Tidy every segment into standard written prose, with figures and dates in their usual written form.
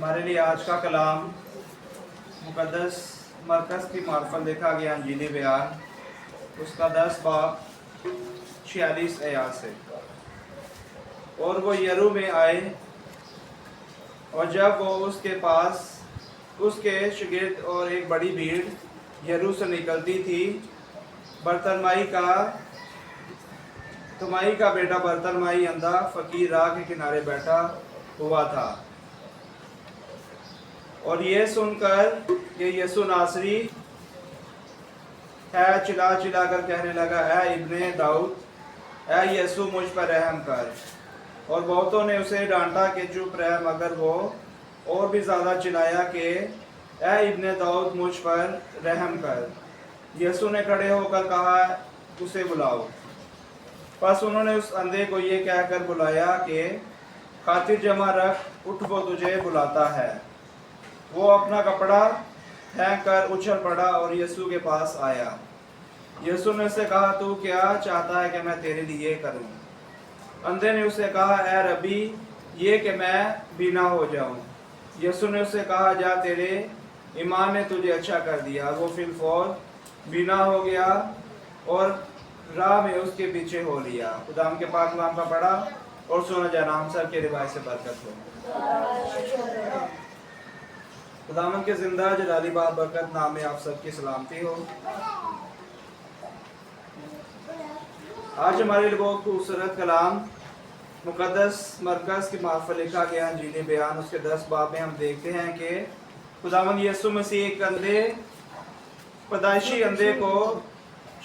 हमारे लिए आज का कलाम मुक़द्दस मरकज़ की मार्फत लिखा गया इंजीली बयान, उसका 10 बाब 46 आयत से। और वो यरू में आए, और जब वो उसके पास उसके शागिर्द और एक बड़ी भीड़ यरू से निकलती थी, तुमाई का बेटा बरतलमाई अंधा फ़कीर राह के किनारे बैठा हुआ था। और ये सुनकर कि यीशु नासरी है, चिल्ला चिल्ला कर कहने लगा, ऐ इब्ने दाऊद, ऐ यीशु मुझ पर रहम कर। और बहुतों ने उसे डांटा कि चुप रह, मगर वो और भी ज़्यादा चिल्लाया कि ऐ इब्ने दाऊद मुझ पर रहम कर। यीशु ने खड़े होकर कहा, उसे बुलाओ। बस उन्होंने उस अंधे को ये कहकर बुलाया कि खातिर जमा रख, उठ, वो तुझे बुलाता है। वो अपना कपड़ा फेंक कर उछल पड़ा और यीशु के पास आया। यीशु ने उसे कहा, तू क्या चाहता है कि मैं तेरे लिए करूं? अंधे ने उसे कहा, ऐ रबी, ये कि मैं बीना हो जाऊं। यीशु ने उसे कहा, जा, तेरे ईमान ने तुझे अच्छा कर दिया। वो फिलफौर बीना हो गया और राह में उसके पीछे हो लिया। खुदाम के पाक कलाम का पढ़ा और सुना जाना। हम सब के रिवायत से बरकत हो। खुदाम के जिंदा जलाली बाब बरकत नाम में आप सबकी सलामती हो। आज हमारे लिए बहुत खूबसूरत कलाम मुक़द्दस मरकज़ की मार्फत लिखा गया इंजीली बयान, उसके 10 बाब में हम देखते हैं कि खुदावंद यीशु मसीह एक अंधे, पैदाइशी अंधे को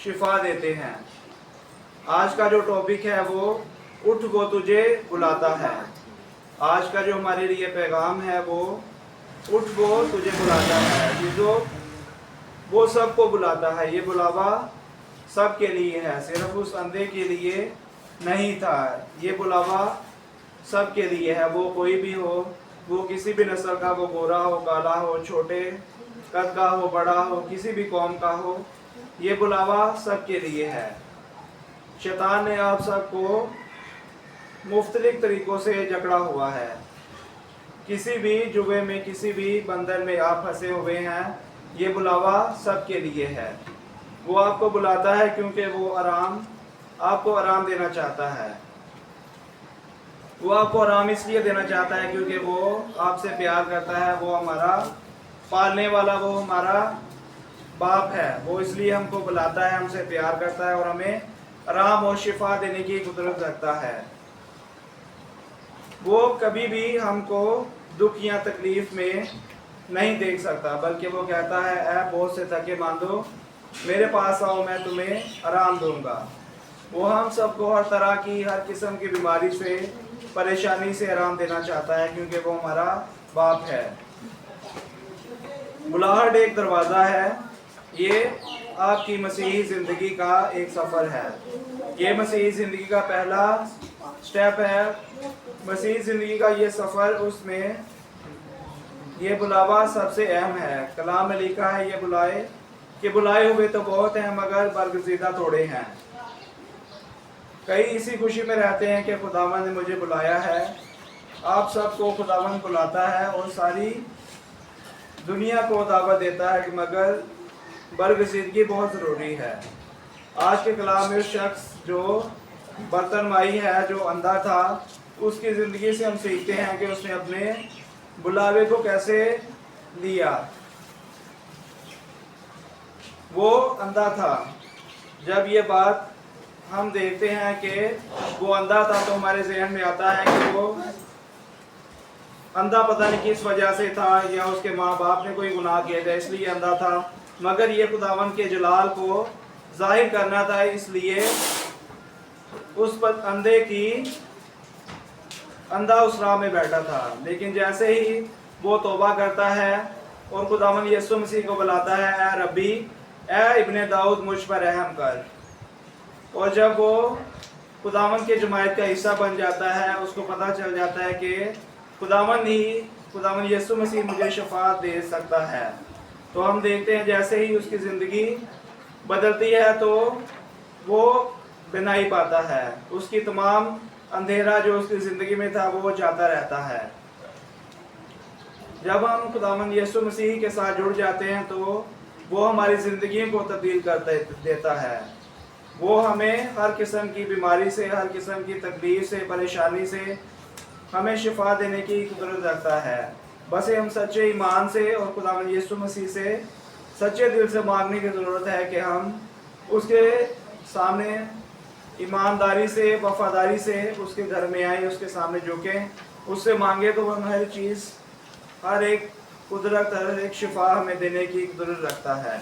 शिफा देते हैं। आज का जो टॉपिक है वो उठ, वो तुझे बुलाता है। आज का जो हमारे लिए पैगाम है वो उठ, वो तुझे बुलाता है। ये जो वो सबको बुलाता है, ये बुलावा सब के लिए है, सिर्फ उस अंधे के लिए नहीं था। ये बुलावा सब के लिए है, वो कोई भी हो, वो किसी भी नस्ल का, वो गोरा हो, काला हो, छोटे कद का हो, बड़ा हो, किसी भी कौम का हो, ये बुलावा सब के लिए है। शैतान ने आप सबको मुख्तलिफ तरीक़ों से जकड़ा हुआ है। किसी भी जुए में, किसी भी बंधन में आप फंसे हुए हैं, ये बुलावा सब के लिए है। वो आपको बुलाता है क्योंकि वो आपको आराम देना चाहता है। वो आपको आराम इसलिए देना चाहता है क्योंकि वो आपसे प्यार करता है। वो हमारा पालने वाला, वो हमारा बाप है। वो इसलिए हमको बुलाता है, हमसे प्यार करता है और हमें आराम और शिफा देने की कुदरत रखता है। वो कभी भी हमको दुख या तकलीफ में नहीं देख सकता, बल्कि वो कहता है, ऐ बोझ से थके मांदो, मेरे पास आओ, मैं तुम्हें आराम दूंगा। वो हम सबको हर तरह की, हर किस्म की बीमारी से, परेशानी से आराम देना चाहता है क्योंकि वो हमारा बाप है। बुलाहट एक दरवाज़ा है। ये आपकी मसीही ज़िंदगी का एक सफ़र है। ये मसीही ज़िंदगी का पहला स्टेप है। मसीही ज़िंदगी का ये सफ़र, उसमें ये बुलावा सबसे अहम है। कलाम में लिखा है, ये बुलाए हुए तो बहुत हैं मगर बरगज़ीदा थोड़े हैं। कई इसी खुशी में रहते हैं कि खुदावंद ने मुझे बुलाया है। आप सबको खुदावंद बुलाता है और सारी दुनिया को दावत देता है कि मगर बरगज़ीदगी बहुत ज़रूरी है। आज के कलाम में उस शख्स जो बरतलमाई है, जो अंधा था, उसकी ज़िंदगी से हम सीखते हैं कि उसने अपने बुलावे को कैसे लिया। वो अंधा था। जब ये बात हम देखते हैं कि वो अंधा था तो हमारे ज़हन में आता है कि वो अंधा पता नहीं किस वजह से था, या उसके माँ बाप ने कोई गुनाह किया था इसलिए अंधा था। मगर ये खुदावंद के जलाल को जाहिर करना था, इसलिए उस पर अंधा उस राह में बैठा था। लेकिन जैसे ही वो तौबा करता है और खुदावंद यीशु मसीह को बुलाता है, ऐ रब्बी, ऐ इब्ने दाऊद मुझ पर रहम कर, और जब वो खुदावंद के जमायत का हिस्सा बन जाता है, उसको पता चल जाता है कि खुदावंद यीशु मसीह मुझे शफाअत दे सकता है, तो हम देखते हैं जैसे ही उसकी ज़िंदगी बदलती है तो वो बिनाई पाता है। उसकी तमाम अंधेरा जो उसकी ज़िंदगी में था वो जाता रहता है। जब हम खुदावंद यीशु मसीह के साथ जुड़ जाते हैं तो वो हमारी ज़िंदगी को तब्दील कर देता है। वो हमें हर किस्म की बीमारी से, हर किस्म की तकलीफ से, परेशानी से हमें शिफा देने की कुदरत रखता है। बस हम सच्चे ईमान से और खुदावंद यीशु मसीह से सच्चे दिल से मांगने की ज़रूरत है कि हम उसके सामने ईमानदारी से, वफादारी से उसके घर में आए, उसके सामने झुकें, उससे मांगे तो वह हर चीज़, हर एक कुदरत, हर एक शिफा हमें देने की कुदरत रखता है।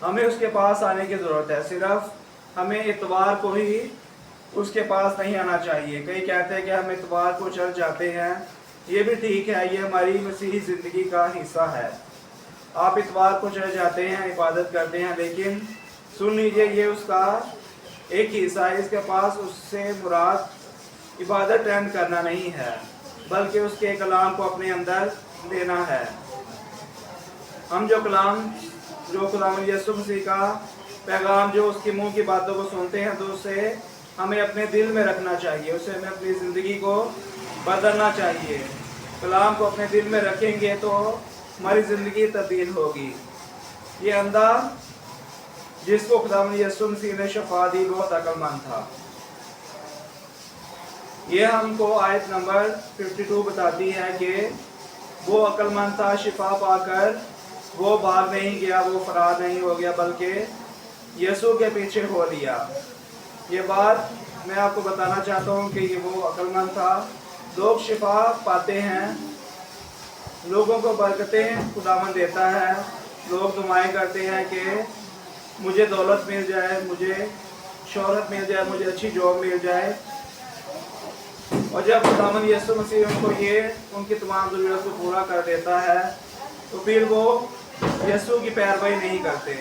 हमें उसके पास आने की ज़रूरत है, सिर्फ हमें इतवार को ही उसके पास नहीं आना चाहिए। कई कहते हैं कि हम इतवार को चल जाते हैं, ये भी ठीक है, ये हमारी मसीही ज़िंदगी का हिस्सा है। आप इतवार को चले जाते हैं, इबादत करते हैं, लेकिन सुन लीजिए ये उसका एक हिस्सा है। इसके पास उससे मुराद इबादत अटेंड करना नहीं है, बल्कि उसके कलाम को अपने अंदर लेना है। हम जो खुदावंद यीशु मसीह का पैगाम, जो उसके मुंह की बातों को सुनते हैं, तो उसे हमें अपने दिल में रखना चाहिए, उसे हमें अपनी ज़िंदगी को बदलना चाहिए। कलाम को अपने दिल में रखेंगे तो हमारी ज़िंदगी तब्दील होगी। ये अंधा जिसको खुदावंद यीशु मसीह ने शफा दी बहुत अक्लमंद था। ये हमको आयत नंबर 52 बताती है कि वो अक्लमंद था, शिफा पाकर वो भाग नहीं गया, वो फरार नहीं हो गया, बल्कि यीशु के पीछे हो लिया। ये बात मैं आपको बताना चाहता हूँ कि ये वो अक्लमंद था। लोग शिफा पाते हैं, लोगों को बरकतें खुदावंद देता है, लोग दुआएं करते हैं कि मुझे दौलत मिल जाए, मुझे शोहरत मिल जाए, मुझे अच्छी जॉब मिल जाए। और जब खुदावंद यीशु मसीह उनको ये उनकी तमाम ज़रूरत को पूरा कर देता है तो फिर वो यीशु की पैरवी नहीं करते।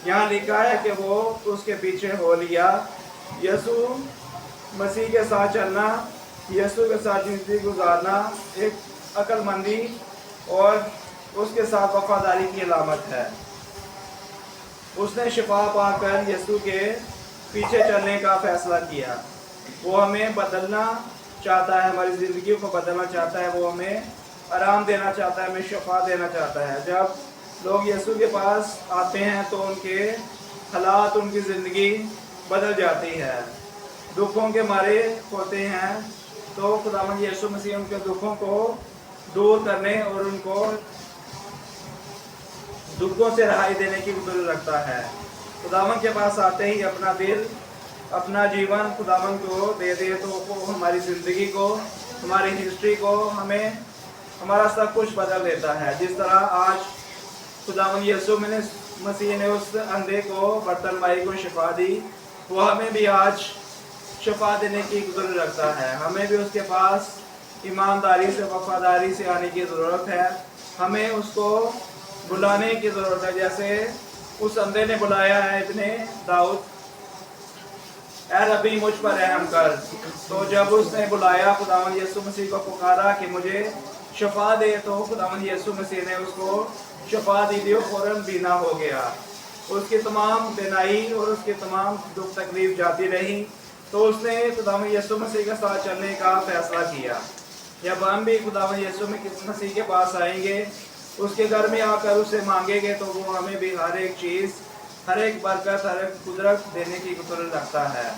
यहाँ लिखा है कि वो उसके पीछे हो लिया। यीशु मसीह के साथ चलना, यीशु के साथ ज़िंदगी गुजारना एक अक्लमंदी और उसके साथ वफादारी की अलामत है। उसने शिफा पाकर यीशु के पीछे चलने का फैसला किया। वो हमें बदलना चाहता है, हमारी ज़िंदगी को बदलना चाहता है, वो हमें आराम देना चाहता है, हमें शिफा देना चाहता है। जब लोग यीशु के पास आते हैं तो उनके हालात, उनकी ज़िंदगी बदल जाती है। दुखों के मारे होते हैं तो खुदावंद यीशु मसीह उनके दुखों को दूर करने और उनको दुखों से रहाई देने की ज़रूरत रखता है। खुदावंद के पास आते ही अपना दिल, अपना जीवन खुदावंद को दे दे तो वो हमारी ज़िंदगी को, हमारी हिस्ट्री को, हमें हमारा सब कुछ बदल देता है। जिस तरह आज खुदावंद यीशु मसीह ने उस अंधे को, बर्तनबाई को शिफा दी, वो हमें भी आज शिफा देने की ज़रूरत रखता है। हमें भी उसके पास ईमानदारी से, वफादारी से आने की ज़रूरत है। हमें उसको बुलाने की ज़रूरत है, जैसे उस अंधे ने बुलाया है इब्ने दाऊद, ऐ रब्बी मुझ पर रहम कर। तो जब उसने बुलाया, खुदावंद यीशु मसीह को पुकारा कि मुझे शिफा दे, तो खुदावंद यीशु मसीह ने उसको शिफा दी थी, फौरन बीना हो गया। उसकी तमाम बीनाई और उसकी तमाम दुख तकलीफ जाती रही, तो उसने खुदावंद यीशु मसीह के साथ चलने का फैसला किया। जब हम भी खुदावंद यीशु मसीह के पास आएंगे, उसके घर में आकर उससे मांगेंगे, तो वो हमें भी हर एक चीज़, हर एक बरकत, हर एक कुदरत देने की कुदरत रखता है।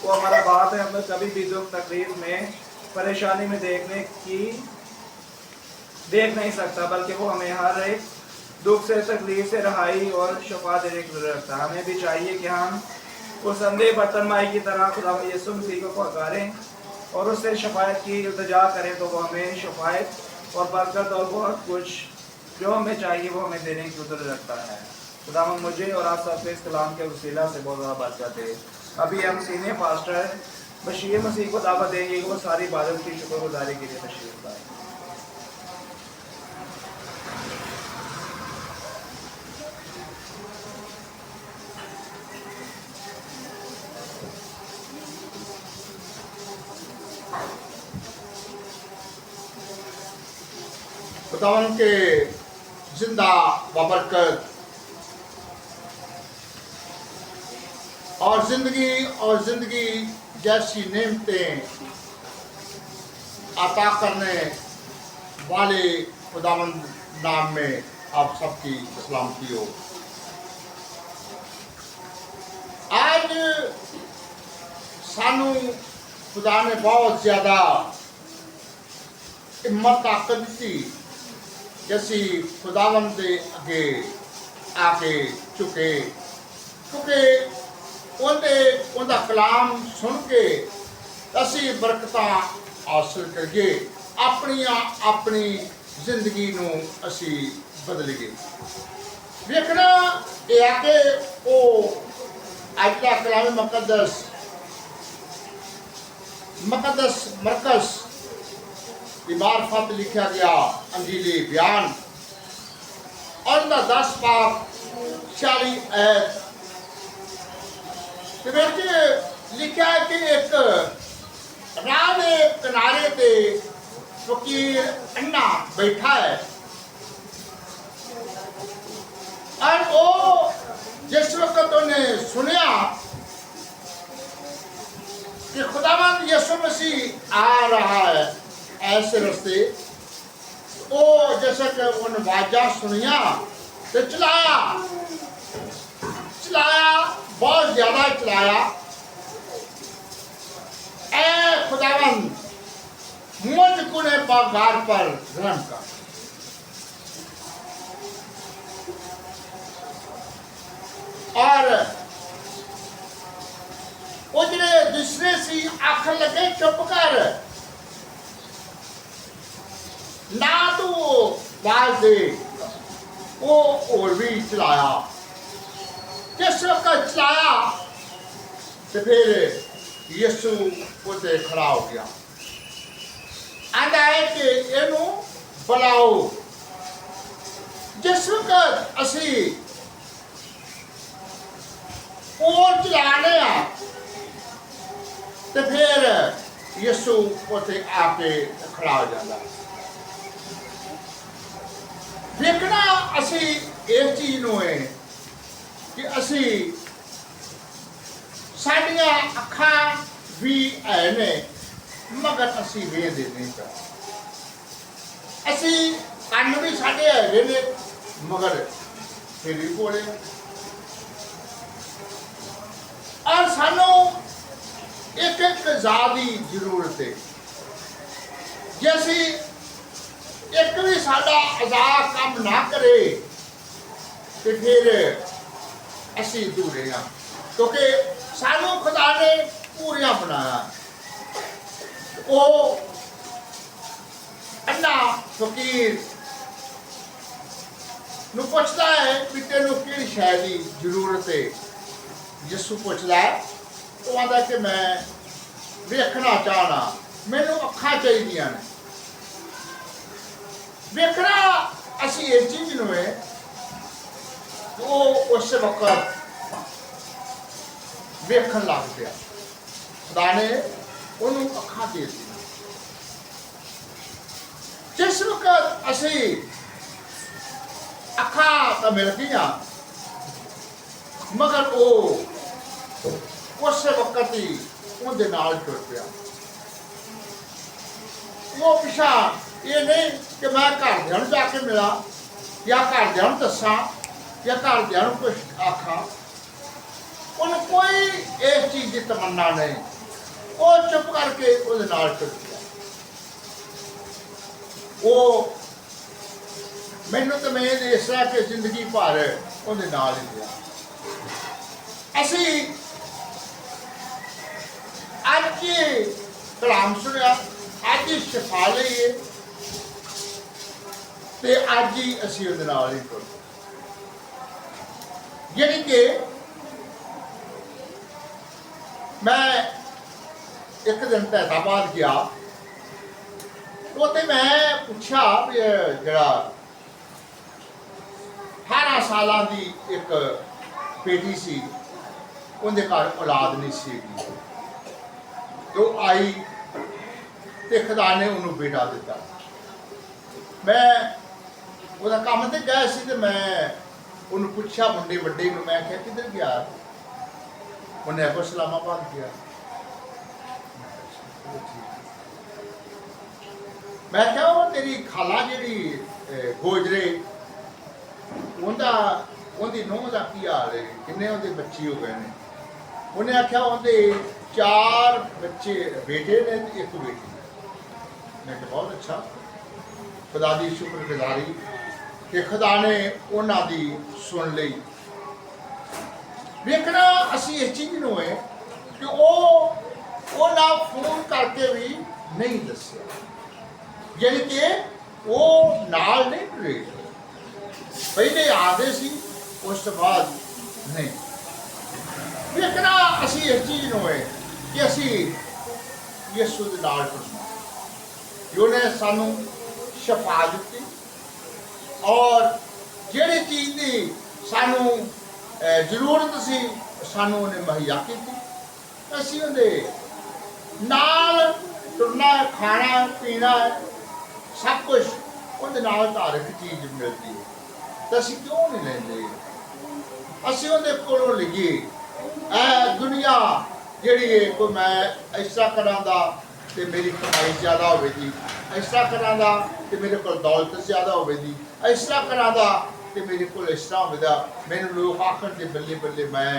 वो हमारा बात है, हमें कभी भी दुख तकलीफ में, परेशानी में देख नहीं सकता, बल्कि वो हमें हर एक दुख से, तकलीफ से रहाई और शिफा देने की ज़रूरत रखता है। हमें भी चाहिए कि हम उस अंधे बर्तनबाई की तरह खुदावंद यीशु मसीह को पुकारें और उससे शफायत की इल्तिजा करें, तो वो हमें शफायत और बरकत और बहुत कुछ जो हमें चाहिए वो हमें देने की ज़रूरत रखता है। खुदावंद मुझे और आप सबके इस कलाम के वसीला से बहुत ज़्यादा बरकत दे। अभी हम सीनियर पास्टर बशीर मसीह को दावत देंगे कि वो सारी इबादत की शुक्रगुजारी के लिए तशरीफ लाए। खुदावंद के जिंदा बबरकत और ज़िंदगी जैसी नेमतें अता करने वाले खुदावंद नाम में आप सबकी सलामती हो। आज सानू खुदा ने बहुत ज़्यादा हिम्मत ताकत दी कि असी खुदावंद के अगे आके चुके, क्योंकि उनका कलाम सुन के असी बरकत हासिल करिए, अपनी जिंदगी नू असी बदलिए। देखना यह है कि वो अज का कलाम मुकद्दस मरकस की मार्फत लिखा गया अंजीली बयान और 10 बाब 40 आयत लिखा है कि एक राह के किनारे पे फकीर अन्ना बैठा है और वो जिस वक्त उन्हें सुनिया कि खुदावंद यीशु मसीह आ रहा है ऐसे रास्ते, वो जैसे कि उन आवाज़ सुनिया तो चलाया, बहुत ज़्यादा चलाया, ऐ खुदावंद मुझ गुने बागार पर रहम कर। और उजरे दूसरे सी आखिर लगे चुप कर, ना तो आवाज दे, वो और भी चलाया। जिस वक्त चलाया तो फिर यीशु उसे खड़ा हो गया, आंदा है कि इनू बुलाओ। जिस वक्त असी और चलाने तो फिर यीशु उसे आके खड़ा हो जाता। देखना असी इस चीज नू है कि असी साडियां अखां भी है ने मगर असी वेंदे नहीं पा, असी कन्न भी साडे है ने मगर फिर भी बोले। और सानू एक ज़ात की जरूरत है, जैसी एक भी साडा आजाद काम ना करे तो फिर असी अधूरे हाँ, क्योंकि सानू खुदा ने पूरिया बनाया। वो अन्ना फकीर नू पुछदा है कि तेनू किहड़ी शै दी जरूरत है। यीशु पुछदा है, वो आंदा कि मैं वेखना चाहना, मैनू अखां चाहिदियां ने। वेखना असी इस चीज नू है, वो उस वक्त वेखन लग गया। खुदा ने उन्होंने अखां दे दी। जिस वक्त असी अखां तो मिल गई, मगर वो उस वक्त ही उनके नाल टुर पिया। वो पिछा ये नहीं कि मैं घरदियां नूं जाके मिला या घरदियां नूं दसां या घरदियां नूं कुछ आखां, उन्हें कोई इस चीज की तमन्ना नहीं। वो चुप करके उहदे नाल टुर पिया। वो मैनू तो मैं इस तरह कि जिंदगी भर उहदे नाल ही रहा। असी अज कलाम सुनिया, अज ही शिफा लईए ते अज ही असी उहदे नाल ही टुर। यानी कि मैं एक दिन फैजाबाद गया, तो मैं पूछा भी जरा 18 साल की एक बेटी सी, उनके घर औलाद नहीं सी, तो आई तो खुदा ने उन्होंने बेटा दिता। मैं वह काम से गया सी, तो मैं उन्होंने पूछा मुंडे वड्डे नूं, मैं क्या किधर गया, उन्हें आखो इस्लामाबाद गया। मैं क्या वो तेरी खाला जी गोजरे उनकी नूंह का की हाल है, किन्ने उनके बच्चे हो गए हैं। उन्हें आख्या उनके 4 बच्चे बेटे ने ते 1 बेटी। मैं कहा बहुत अच्छा, खुदा की शुक्रगुजारी कि खुदा ने उन्होंने सुन ली। वेखना असी इस चीज़ नूं है कि वो ना फोन करके भी नहीं दस्या, यानी कि वो नाल नहीं टुरे, पहले आते सी उस बाद नहीं। वेखना असी इस चीज़ नूं है कि असी यसू दे नाल टुरना, जो ने सानू शफा दी और जिहड़ी चीज़ की सानू जरूरत सी सानू उन्हें मुहैया की, असी उहदे नाल टुरना, खाना पीना सब कुछ उहदे नाल हर एक चीज़ मिलती है, तो असी क्यों नहीं लेंदे? असी उहदे कोलों लईए। दुनिया जिहड़ी है, कोई मैं इस तरह करांदा ते मेरी कमाई ज़्यादा होवेगी, इस तरह करांदा ते मेरे कोल दौलत ज़्यादा होवेगी, इस तरह करांदा ते मेरे को इस तरह होगा, मैंने लोग आखन के बल्ले बल्ले मैं,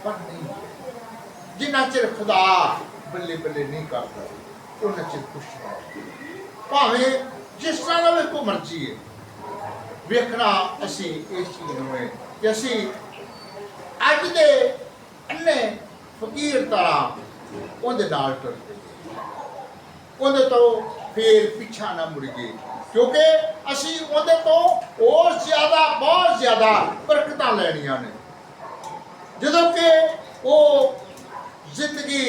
पर नहीं, जिन्ना चिर खुदा बल्ले बल्ले नहीं करता उन्ना चिर कुछ नहीं। भावें जिस तरह का भी कोई मर्जी है, वेखना असी इस चीज़ में कि असी अज दे अन्ने फकीर तरह उहदे नाल टुरदे, उहदे तो फिर पिछा ना मुड़िए, क्योंकि असी उहदे तो और ज़्यादा बहुत ज़्यादा बरकतां लैणियां ने, जदों कि वो जिंदगी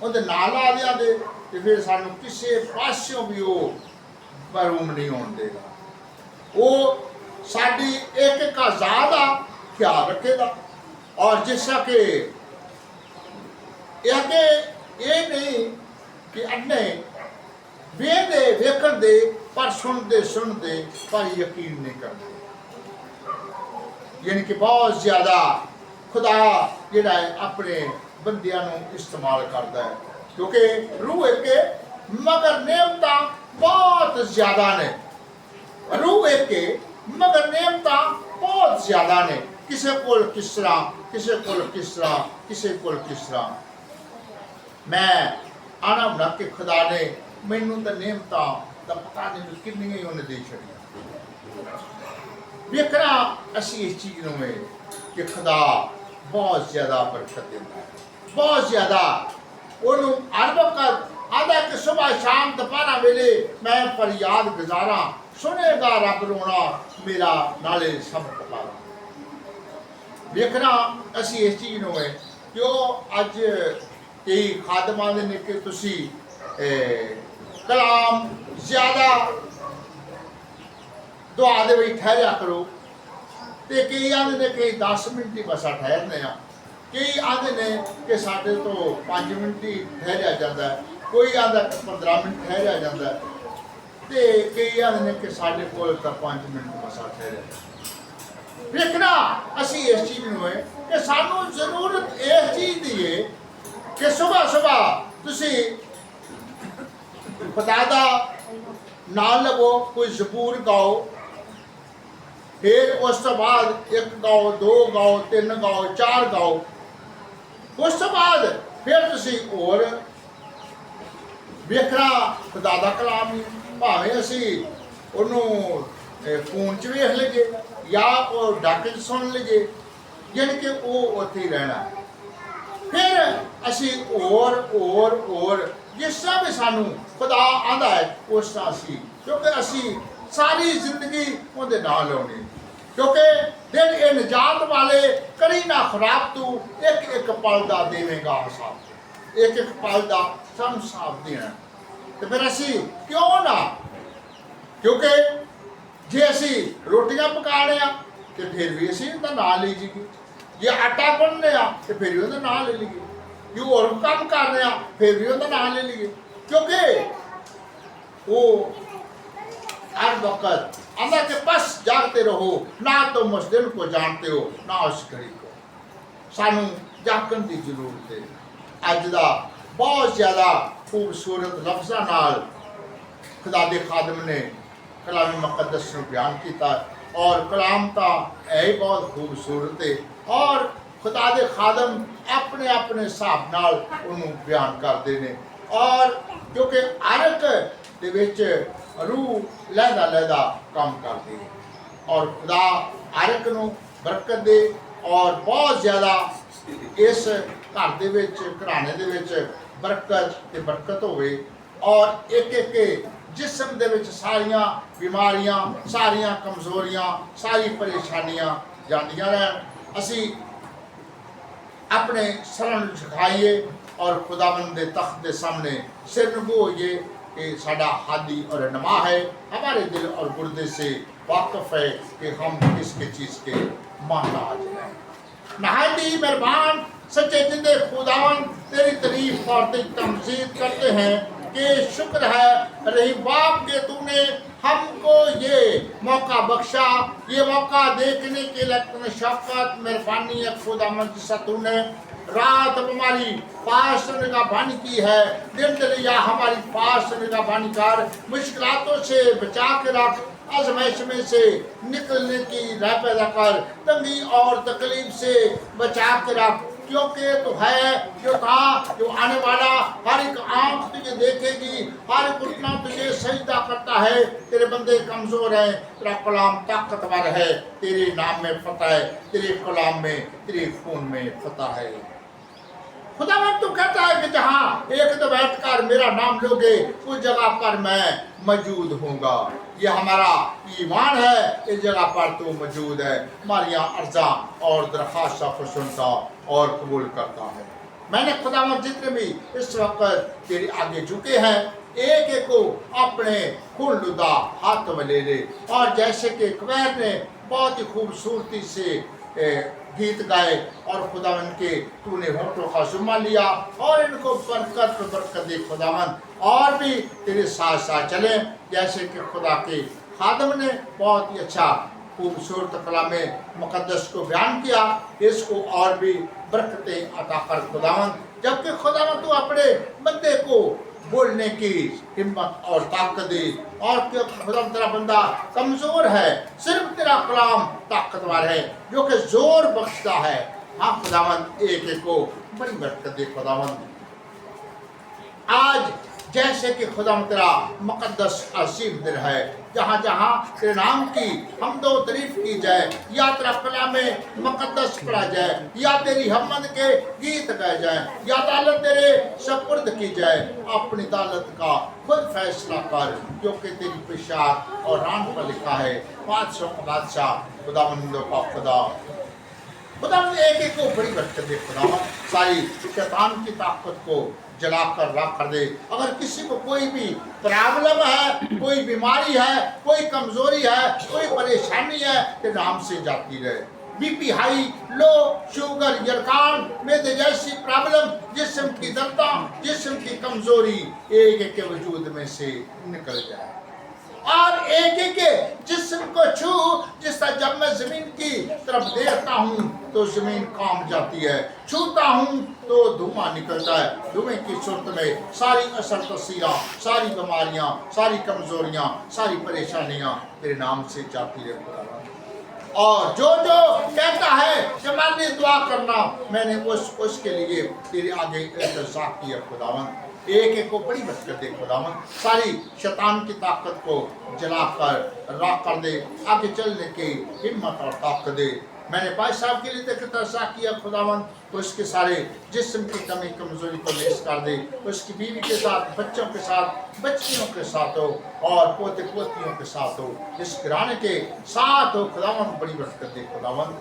उहदे नाल आ जांदे ते फिर सानू किसी पासों भी वो महरूम नहीं होण देगा। वो साडी एक एक आज़ाद का ख्याल रखेगा, और जिस तरह कि ये नहीं कि अन्ने वेखदे वेखण दे पर सुनते सुनते पर यकीन नहीं करते, यानी कि बहुत ज़्यादा खुदा जिहड़ा है अपने बंदियां नूं इस्तेमाल करता है, क्योंकि रूह एक मगर नेमतां बहुत ज़्यादा ने, रूह एक मगर नेमतां बहुत ज़्यादा ने, किसी कोल किस तरह, किसी कोल किस तरह, किसी कोल किस तरह। मैं आना बना के खुदा ने मैनू तो नेमतां दा पता नहीं कितनी उन्हें दे छड़ियां। वेखना असी इस चीज़ में कि खुदा बहुत ज़्यादा बरकत देता है, बहुत ज़्यादा उन्होंने हर वक्त आधा कि सुबह शाम दोपहर वेले मैं फरियाद गुजारा, सुनेगा रब रोना मेरा नाले सब पुकारा। वेखना असी इस चीज़ में क्यों अज कई खादमां ने कि तुसी कलाम ज़्यादा दुआ दे विच ठहरिया करो, तो कई आंदे ने कि 10 मिनट ही बसा ठहरने आ, कई आंदे ने कि साढ़े तो 5 मिनट ही ठहरिया जाता है, कोई आंदा 15 मिनट ठहरिया जाता है, तो कई आंदे ने कि साढ़े कोल तो 5 मिनट बसा ठहरिया। वेखना असी इस चीज़ में है कि सानू जरूरत इस चीज़ की है कि सुबह सुबह तुसी खुदा दा नाम लवो, कोई ज़बूर गाओ, फिर उस तो बाद 1 गाओ, 2 गाओ, 3 गाओ, 4 गाओ, उस तो बाद फिर तुसी और वेखना खुदा दा कलाम ही, भावें असी उन्होंने फोन च वेख लीजिए या वो डाके च सुन लीजिए, यानी कि वो उत्थे ही रहना। फिर असी और जिस तरह भी सानू खुदा आंदा है उस तरह असी, क्योंकि असी सारी जिंदगी उहदे नाल लाउणी, क्योंकि दिन ए निजात वाले करी ना खराब तू एक एक पल दा देवेगा हिसाब, एक एक पल दा सानू हिसाब देना। तो फिर असी क्यों ना, क्योंकि जे असी रोटियां पका रहे तो फिर भी असी उहदा नाम ले जाइए, जे आटा गुन्नने तो फिर भी उहदा नाम ले लीए, जो और काम कर रहे फिर भी उहदा नाम ले लीए, क्योंकि वो हर वक्त आंदा कि बस जागते रहो, ना तुम उस दिन को जानते हो ना उस घड़ी को। सानू जागन की जरूरत है। अज का बहुत ज़्यादा खूबसूरत लफ्ज़ां नाल खुदा दे खादम ने कलाम मुकद्दस ਨੂੰ ਬਿਆਨ ਕੀਤਾ ਔਰ ਕਲਾਮ ਤਾਂ ਇਹ ਬਹੁਤ ਖੂਬਸੂਰਤ ਹੈ ਔਰ खुदा दे खादम अपने अपने हिसाब नाल ਉਹਨੂੰ ਬਿਆਨ ਕਰਦੇ ਨੇ ਔਰ ਕਿਉਂਕਿ ਅਰਕ ਦੇ ਵਿੱਚ रूह लहदा लहदा काम करती है और खुदा अरक ਨੂੰ बरकत दे और बहुत ज़्यादा इस घर दे विच घराने दे विच बरकत ते बरकत होवे और एक एक जिस्म दे विच सारियां बीमारियां सारियां कमज़ोरियां सारी परेशानियां जांदियां रहन असी अपने सरां नूं झुकाइए और खुदावंद दे तख्त दे सामने सिर नबू होइए कि साडा हादी और नमा है हमारे दिल और गुर्दे से वाकफ है कि हम किसके चीज़ के मोहताज हैं नहायत ही मेहरबान सच्चे जिंदे खुदावन तेरी तारीफ और तेरी तमजीद करते हैं कि शुक्र है रही बाप के तूने हमको ये मौका बख्शा ये मौका देखने के लिए शफकत मेहरबानी है खुदावन जिसका तूने रात हमारी पास निगाहबानी की है दिन दरिया हमारी पास निगाहबानी कर मुश्किलातों से बचा के रख आजमाइश में से निकलने की राह पैदा कर तंगी और तकलीफ से बचा के रख क्योंकि तो है जो था जो आने वाला हर एक आंख तुझे देखेगी हर एक घुटना तुझे सजदा करता है तेरे बंदे कमजोर है तेरा कलाम ताकतवर है तेरे नाम में फतह है तेरे कलाम में तेरे खून में फतह है खुदावंद तू कहता है कि जहाँ एक तो बैठकर मेरा नाम लोगे उस जगह पर मैं मौजूद होऊंगा ये हमारा ईमान है इस जगह पर तू मौजूद है हमारी अर्जा और दरख्वास्त को सुनता और कबूल करता है मैंने खुदावंद जितने भी इस वक्त तेरे आगे झुके हैं एक एक को अपने खुलनुदा हाथ में ले ले और जैसे कि कुबैर ने बहुत ही खूबसूरती से गीत गाए और खुदावन के तूने होठों का जुम्मा लिया और इनको बरकत दे खुदावन और भी तेरे साथ साथ चले जैसे कि खुदा के खादम ने बहुत ही अच्छा खूबसूरत कलाम मुकद्दस को बयान किया इसको और भी बरकतें अता कर खुदावन जबकि खुदावन तू अपने बंदे को बोलने की हिम्मत और ताकत दे और क्योंकि खुदा तेरा बंदा कमजोर है सिर्फ तेरा कलाम ताकतवर है जो कि जोर बख्शता है हाँ खुदावंद एक एक को बड़ी बरकत दे खुदावंद आज जैसे कि खुदा तेरा मुकद्दस अजीम दिन है जहाँ जहाँ तेरे नाम की हमदो तारीफ की जाए या तेरा कलाम मुकद्दस पढ़ा जाए या तेरी हमद के गीत गाए जाए या अदालत तेरे सपुर्द की जाए अपनी अदालत का खुद फैसला कर क्योंकि तेरी पेशार और रान पर लिखा है बादशाह का बादशाह खुदावंदों का खुदा खुदावंद एक एक को बड़ी बरकत दे खुदावंद सारी शैतान की ताकत को जला कर रख कर दे अगर किसी को कोई भी प्रॉब्लम है कोई बीमारी है कोई कमजोरी है कोई परेशानी है तो नाम से जाती रहे बीपी हाई लो शुगर यरकान में जैसी प्रॉब्लम जिस्म की दर्दा जिस्म की कमजोरी एक एक के वजूद में से निकल जाए और एक एक जिस्म को छू जिस तरह जब मैं जमीन की तरफ देखता हूँ तो जमीन काम जाती है छूता हूँ तो धुआं निकलता है धुएं की सूरत में सारी असर तस्वीरें सारी बीमारियाँ सारी कमजोरियाँ सारी परेशानियाँ तेरे नाम से जाती है और जो जो कहता है कि मैंने दुआ करना मैंने उसके लिए तेरे आगे इंतज़ार किया खुदावन एक एक को बड़ी बरकत दे खुदावन सारी शैतान की ताकत को जलाकर राख कर दे आगे चलने की हिम्मत और ताकत दे मैंने भाई साहब के लिए तसा किया खुदावन उसके सारे जिस्म की कमी कमजोरी को लेस कर दे उसकी बीवी के साथ बच्चों के साथ बच्चियों के साथ हो और पोते पोतियों के साथ हो इस घराने के साथ हो खुदावन बड़ी बरकत दे खुदावन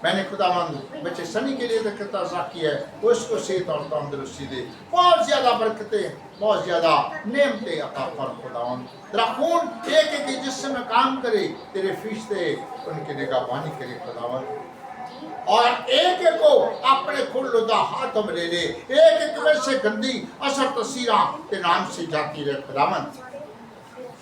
मैंने खुदावंद बच्चे सनी के लिए तसा किया है उसको सेहत और तंदुरुस्ती दे बहुत ज़्यादा बरकतें बहुत ज़्यादा नेमतें अता कर खुदावंद तेरा खून एक एक जिस्म में काम करे तेरे फरिश्ते उनकी निगहबानी करे खुदावंद और एक एक को अपने खुलदा हाथों में ले ले एक एक में से गंदी असर तस्वीरें तेरे नाम से जाती रहे खुदावंद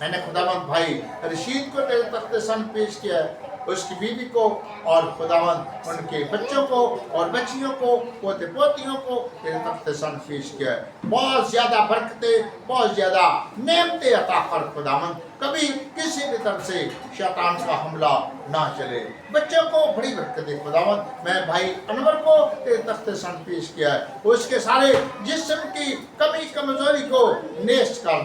मैंने खुदावंद भाई रशीद को तेरे तख्ते सन पेश किया है उसकी बीवी को और खुदावंद उनके बच्चों को और बच्चियों को, पोते पोतियों को तेरे तख्ते सन पेश किया है। बहुत ज्यादा बरकतें, बहुत ज्यादा नेमतें अता कर खुदावंद, कभी किसी भी तरफ से शैतान का हमला ना चले। बच्चों को बड़ी बरकत दे खुदावंद। मैं भाई अनवर को तेरे तख्ते सन पेश किया है, उसके सारे जिस्म की कमी कमजोरी को नेस्त कर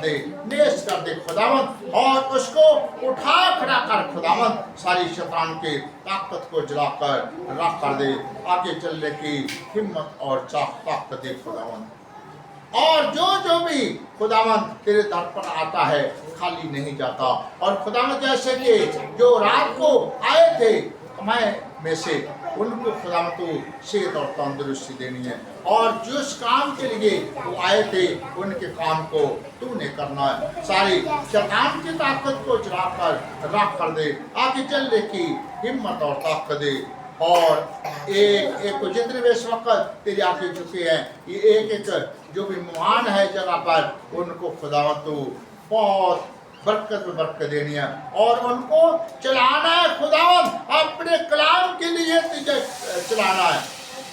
दे खुदावंद, और उसको उठा खड़ा कर खुदावंद, सारी शैतान के ताकत को जलाकर राख कर दे। आगे चलने की हिम्मत और ताकत दे खुदावंद। और जो भी खुदावंद तेरे दर पर आता है खाली नहीं जाता। और खुदावंद जैसे कि जो रात को आए थे मैं में से, उनको खुदावंद तू सेहत और तंदुरुस्ती देनी है, और जिस काम के लिए वो आए थे उनके काम को तूने करना है। सारी शैतान की ताकत को जलाकर राख कर दे। आगे चलने की हिम्मत और ताकत दे। और एक को जितने भी इस वक्त तेरे आके चुके हैं, ये एक जो भी मेहमान है जगह पर, उनको खुदावंद तू बहुत बरकत में बरकत देनी है, और उनको चलाना है खुदावंद, अपने कलाम के लिए तुझे चलाना है।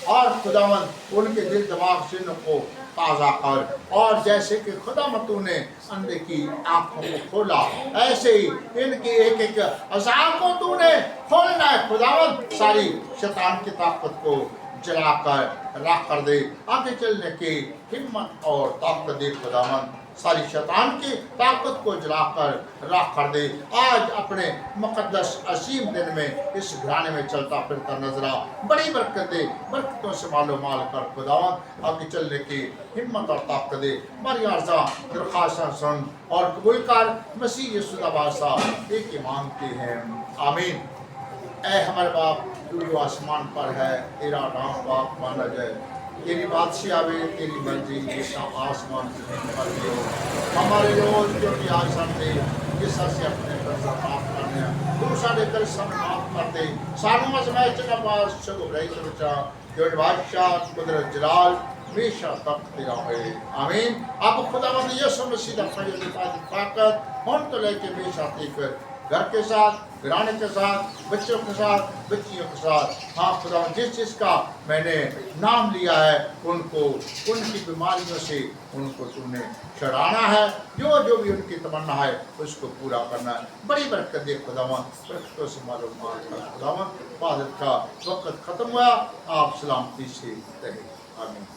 और खुदावंद उनके दिल दिमाग से को ताज़ा कर, और जैसे कि खुदावंद तूने अंधे की आंखों को खोला, ऐसे ही इनकी एक एक अज़ां को तूने खोलना है खुदावंद। सारी शैतान की ताकत को जलाकर राख कर दे। आगे चलने की हिम्मत और ताकत दे खुदावंद। सारी शैतान की ताकत को जलाकर राख कर दे। आज अपने मुकद्दस असीम दिन में इस घराने में चलता फिरता नजर आ, बड़ी बरकत दे, बरकतों से मालो माल कर खुदावंद। आगे चलने की हिम्मत और ताकत दे। हमारी आरज़ा दरख्वास्त सुन और कबूल कर, मसीह यीशु का वास्ता एक ही मांगते हैं, आमीन। ऐ हमारे बाप तू जो आसमान पर है, तेरा नाम पाक माना जाए, तेरी बादशाही आवे, तेरी मर्जी जैसा आसमान पर भी हो। हमारे रोज जो भी आज हमने जिस से अपने कर्जा माफ करने तू सारे कर सब माफ कर दे। सानू मजमा चंगा पास सगो रही बचा जो बादशाह कुदरत जलाल हमेशा तक तेरा है, आमीन। अब खुदावंद यीशु मसीह दा फजल ताकत हुन तो लेके हमेशा तक घर के साथ, घराने के साथ, बच्चों के साथ, बच्चियों के साथ, हाँ खुदा जिस का मैंने नाम लिया है उनको उनकी बीमारियों से उनको तूने छुड़ाना है। जो भी उनकी तमन्ना है उसको पूरा करना है। बड़ी बरकत दे खुदावंद, बरकतों से मालूम कर खुदावंद। इबादत का वक्त खत्म हुआ, आप सलामती से रहे, आमीन।